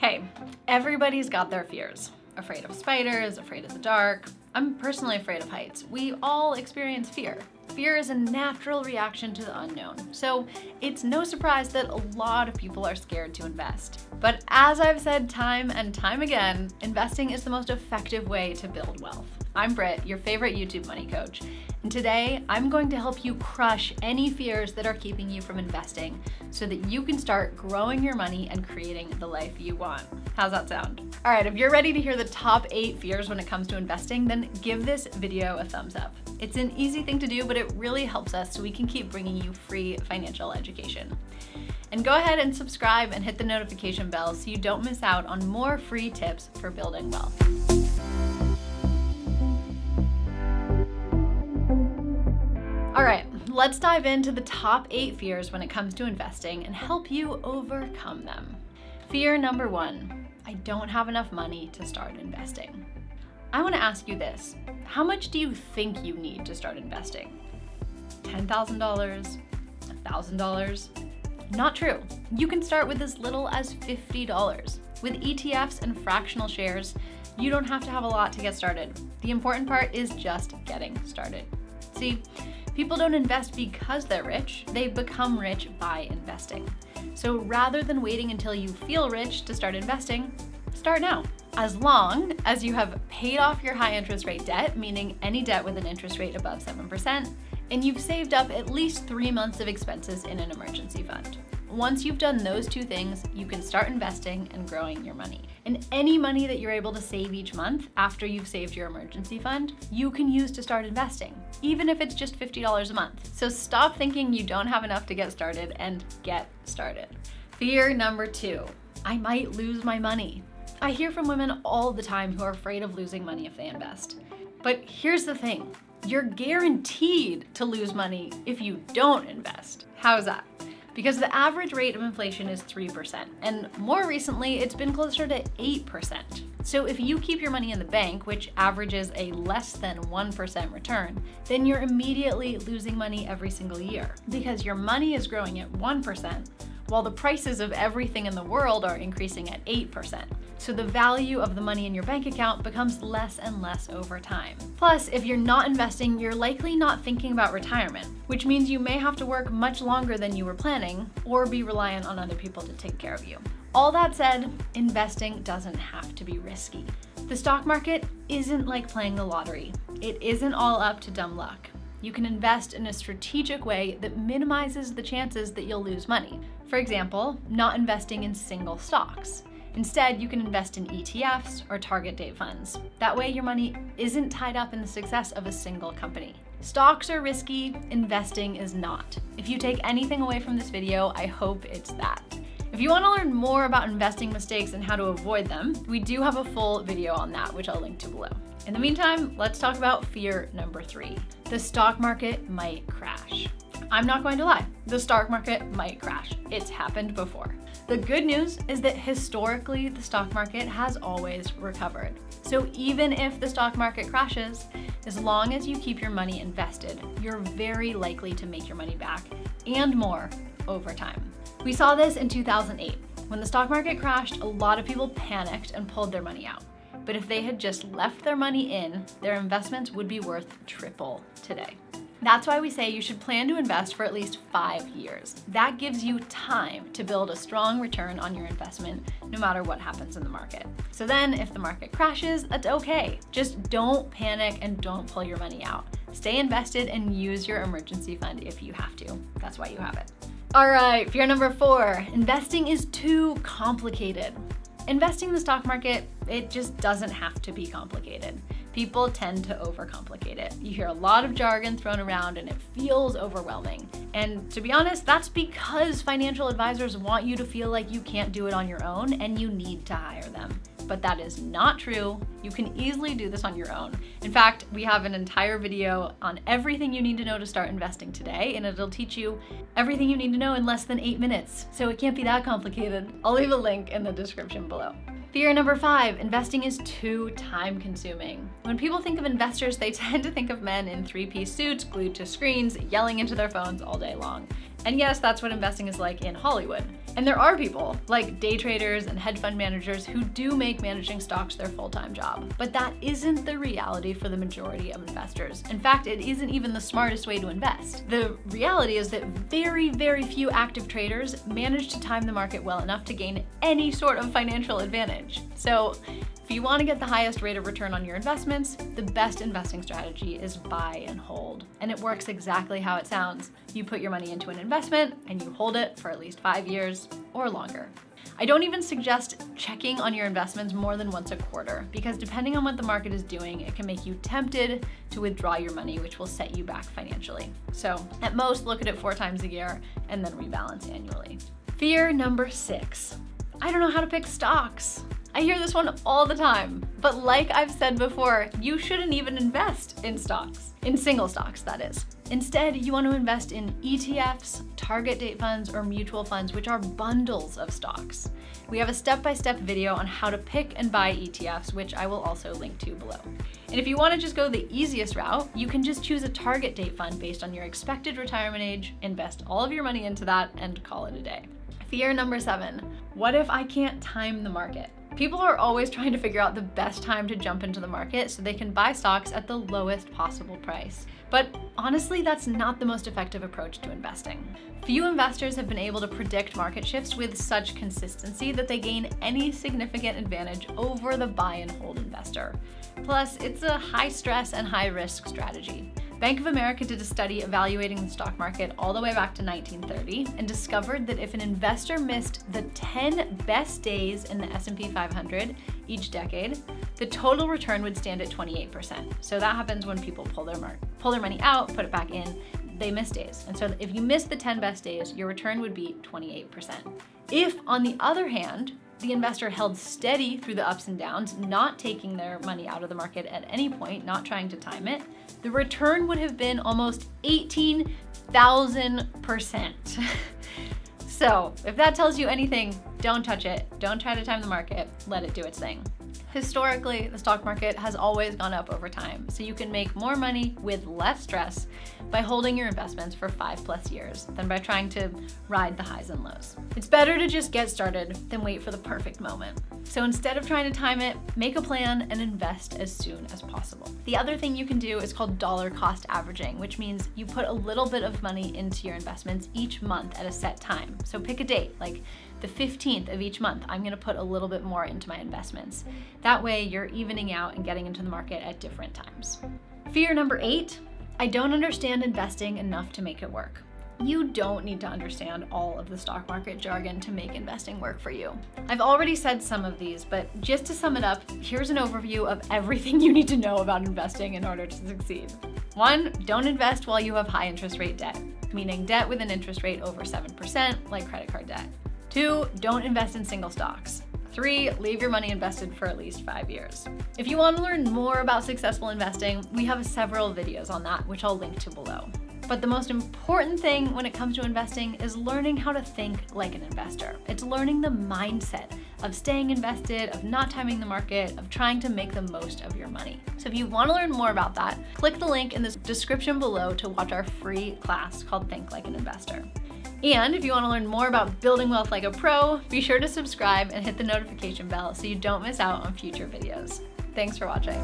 Hey, everybody's got their fears. Afraid of spiders, afraid of the dark. I'm personally afraid of heights. We all experience fear. Fear is a natural reaction to the unknown, so it's no surprise that a lot of people are scared to invest. But as I've said time and time again, investing is the most effective way to build wealth. I'm Britt, your favorite YouTube money coach, and today I'm going to help you crush any fears that are keeping you from investing so that you can start growing your money and creating the life you want. How's that sound? All right, if you're ready to hear the top 8 fears when it comes to investing, then give this video a thumbs up. It's an easy thing to do, but it really helps us so we can keep bringing you free financial education. And go ahead and subscribe and hit the notification bell so you don't miss out on more free tips for building wealth. All right, let's dive into the top 8 fears when it comes to investing and help you overcome them. Fear number 1, I don't have enough money to start investing. I want to ask you this, how much do you think you need to start investing? $10,000? $1,000? Not true. You can start with as little as $50. With ETFs and fractional shares, you don't have to have a lot to get started. The important part is just getting started. See, people don't invest because they're rich, they become rich by investing. So rather than waiting until you feel rich to start investing, start now. As long as you have paid off your high interest rate debt, meaning any debt with an interest rate above 7%, and you've saved up at least 3 months of expenses in an emergency fund. Once you've done those 2 things, you can start investing and growing your money. And any money that you're able to save each month after you've saved your emergency fund, you can use to start investing, even if it's just $50 a month. So stop thinking you don't have enough to get started and get started. Fear number 2, I might lose my money. I hear from women all the time who are afraid of losing money if they invest. But here's the thing, you're guaranteed to lose money if you don't invest. How's that? Because the average rate of inflation is 3%, and more recently, it's been closer to 8%. So if you keep your money in the bank, which averages a less than 1% return, then you're immediately losing money every single year because your money is growing at 1%, while the prices of everything in the world are increasing at 8%. So the value of the money in your bank account becomes less and less over time. Plus, if you're not investing, you're likely not thinking about retirement, which means you may have to work much longer than you were planning or be reliant on other people to take care of you. All that said, investing doesn't have to be risky. The stock market isn't like playing the lottery. It isn't all up to dumb luck. You can invest in a strategic way that minimizes the chances that you'll lose money. For example, not investing in single stocks. Instead, you can invest in ETFs or target date funds. That way your money isn't tied up in the success of a single company. Stocks are risky, investing is not. If you take anything away from this video, I hope it's that. If you want to learn more about investing mistakes and how to avoid them, we do have a full video on that, which I'll link to below. In the meantime, let's talk about fear number 3. The stock market might crash. I'm not going to lie, the stock market might crash. It's happened before. The good news is that historically, the stock market has always recovered. So even if the stock market crashes, as long as you keep your money invested, you're very likely to make your money back and more over time. We saw this in 2008. When the stock market crashed, a lot of people panicked and pulled their money out. But if they had just left their money in, their investments would be worth triple today. That's why we say you should plan to invest for at least 5 years. That gives you time to build a strong return on your investment, no matter what happens in the market. So then if the market crashes, that's okay. Just don't panic and don't pull your money out. Stay invested and use your emergency fund if you have to. That's why you have it. All right, fear number 4, investing is too complicated. Investing in the stock market, it just doesn't have to be complicated. People tend to overcomplicate it. You hear a lot of jargon thrown around and it feels overwhelming. And to be honest, that's because financial advisors want you to feel like you can't do it on your own and you need to hire them. But that is not true. You can easily do this on your own. In fact, we have an entire video on everything you need to know to start investing today, and it'll teach you everything you need to know in less than 8 minutes. So it can't be that complicated. I'll leave a link in the description below. Fear number 5, investing is too time-consuming. When people think of investors, they tend to think of men in 3-piece suits glued to screens, yelling into their phones all day long. And yes, that's what investing is like in Hollywood. And there are people, like day traders and hedge fund managers, who do make managing stocks their full-time job. But that isn't the reality for the majority of investors. In fact, it isn't even the smartest way to invest. The reality is that very, very few active traders manage to time the market well enough to gain any sort of financial advantage. So if you want to get the highest rate of return on your investments, the best investing strategy is buy and hold. And it works exactly how it sounds. You put your money into an investment and you hold it for at least 5 years or longer. I don't even suggest checking on your investments more than once a quarter, because depending on what the market is doing, it can make you tempted to withdraw your money, which will set you back financially. So at most, look at it 4 times a year and then rebalance annually. Fear number 6. I don't know how to pick stocks. I hear this one all the time, but like I've said before, you shouldn't even invest in stocks, in single stocks, that is. Instead, you want to invest in ETFs, target date funds, or mutual funds, which are bundles of stocks. We have a step-by-step video on how to pick and buy ETFs, which I will also link to below. And if you want to just go the easiest route, you can just choose a target date fund based on your expected retirement age, invest all of your money into that, and call it a day. Fear number 7, what if I can't time the market? People are always trying to figure out the best time to jump into the market so they can buy stocks at the lowest possible price. But honestly, that's not the most effective approach to investing. Few investors have been able to predict market shifts with such consistency that they gain any significant advantage over the buy and hold investor. Plus, it's a high stress and high risk strategy. Bank of America did a study evaluating the stock market all the way back to 1930 and discovered that if an investor missed the 10 best days in the S&P 500 each decade, the total return would stand at 28%. So that happens when people pull their money out, put it back in, they miss days. And so if you miss the 10 best days, your return would be 28%. If, on the other hand, the investor held steady through the ups and downs, not taking their money out of the market at any point, not trying to time it, the return would have been almost 18,000%. So if that tells you anything, don't touch it. Don't try to time the market. Let it do its thing. Historically, the stock market has always gone up over time, so you can make more money with less stress by holding your investments for 5+ years than by trying to ride the highs and lows. It's better to just get started than wait for the perfect moment. So instead of trying to time it, make a plan and invest as soon as possible. The other thing you can do is called dollar cost averaging, which means you put a little bit of money into your investments each month at a set time. So pick a date, like the 15th of each month, I'm gonna put a little bit more into my investments. That way you're evening out and getting into the market at different times. Fear number 8, I don't understand investing enough to make it work. You don't need to understand all of the stock market jargon to make investing work for you. I've already said some of these, but just to sum it up, here's an overview of everything you need to know about investing in order to succeed. 1, don't invest while you have high interest rate debt, meaning debt with an interest rate over 7%, like credit card debt. 2, don't invest in single stocks. 3, leave your money invested for at least 5 years. If you want to learn more about successful investing, we have several videos on that, which I'll link to below. But the most important thing when it comes to investing is learning how to think like an investor. It's learning the mindset of staying invested, of not timing the market, of trying to make the most of your money. So if you want to learn more about that, click the link in the description below to watch our free class called Think Like an Investor. And if you want to learn more about building wealth like a pro, be sure to subscribe and hit the notification bell so you don't miss out on future videos. Thanks for watching.